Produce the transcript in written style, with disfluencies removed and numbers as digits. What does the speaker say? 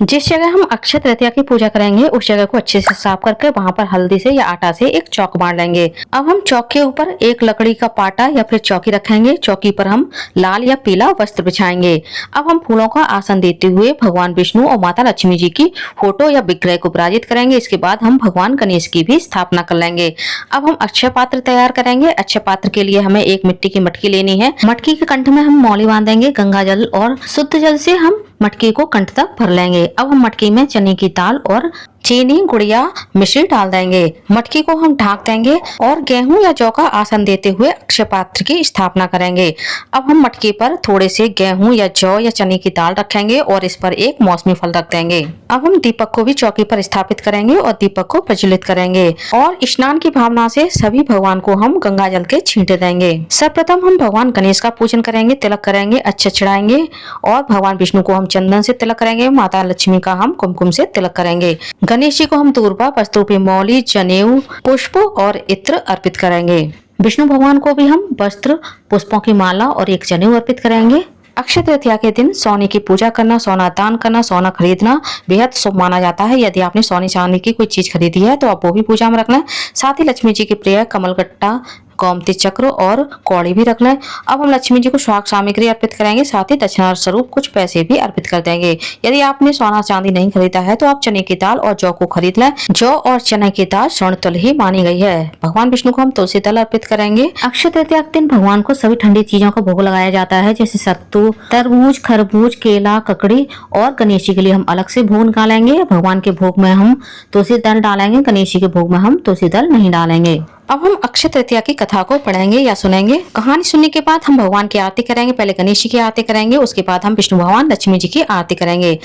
जिस जगह हम अक्षय तृतीया की पूजा करेंगे उस जगह को अच्छे से साफ करके वहां पर हल्दी से या आटा से एक चौक बांध लेंगे। अब हम चौक के ऊपर एक लकड़ी का पाटा या फिर चौकी रखेंगे। चौकी पर हम लाल या पीला वस्त्र बिछाएंगे। अब हम फूलों का आसन देते हुए भगवान विष्णु और माता लक्ष्मी जी की फोटो या विग्रह को विराजित करेंगे। इसके बाद हम भगवान गणेश की भी स्थापना कर लेंगे। अब हम अक्षय पात्र तैयार करेंगे। अक्षय पात्र के लिए हमें एक मिट्टी की मटकी लेनी है। मटकी के कंठ में हम मौली बांधेंगे। गंगा जल और शुद्ध जल से हम मटकी को कंठ तक भर लेंगे। अब हम मटकी में चने की दाल और चीनी गुड़िया मिश्री डाल देंगे। मटकी को हम ढक देंगे और गेहूं या जौ का आसन देते हुए अक्षय पात्र की स्थापना करेंगे। अब हम मटकी पर थोड़े से गेहूं या जौ या चने की दाल रखेंगे और इस पर एक मौसमी फल रख देंगे। अब हम दीपक को भी चौकी पर स्थापित करेंगे और दीपक को प्रज्वलित करेंगे और स्नान की भावना से सभी भगवान को हम गंगा जल के छींटे देंगे। सर्वप्रथम हम भगवान गणेश का पूजन करेंगे, तिलक करेंगे, अक्षत चढ़ाएंगे और भगवान विष्णु को हम चंदन से तिलक करेंगे। माता लक्ष्मी का हम कुमकुम से तिलक करेंगे। गणेश जी को हम दूर्वा वस्त्रों पे मौली, जनेऊ, पुष्प और इत्र अर्पित करेंगे। विष्णु भगवान को भी हम वस्त्र, पुष्पों की माला और एक जनेऊ अर्पित करेंगे। अक्षय तृतीया के दिन सोने की पूजा करना, सोना दान करना, सोना खरीदना बेहद शुभ माना जाता है। यदि आपने सोने चांदी की कोई चीज खरीदी है तो आप वो भी पूजा में रखना। साथ ही लक्ष्मी जी के प्रिय कमलगट्टा, गोमती चक्र और कौड़ी भी रख लें। अब हम लक्ष्मी जी को सुहाग सामग्री अर्पित करेंगे। साथ ही दक्षिणा स्वरूप कुछ पैसे भी अर्पित कर देंगे। यदि आपने सोना चांदी नहीं खरीदा है तो आप चने की दाल और जौ को खरीद लें। जौ और चने की दाल स्वर्ण तुल्य ही मानी गई है। भगवान विष्णु को हम तुलसी दल अर्पित करेंगे। अक्षय तृतीया के दिन भगवान को सभी ठंडी चीजों का भोग लगाया जाता है, जैसे सत्तू, तरबूज, खरबूज, केला, ककड़ी और गणेश जी के लिए हम अलग से भोग निकालेंगे। भगवान के भोग में हम तुलसी दल डालेंगे, गणेश जी के भोग में हम तुलसी दल नहीं डालेंगे। अब हम अक्षय तृतीया की कथा को पढ़ेंगे या सुनेंगे। कहानी सुनने के बाद हम भगवान की आरती करेंगे। पहले गणेश जी की आरती करेंगे, उसके बाद हम विष्णु भगवान लक्ष्मी जी की आरती करेंगे।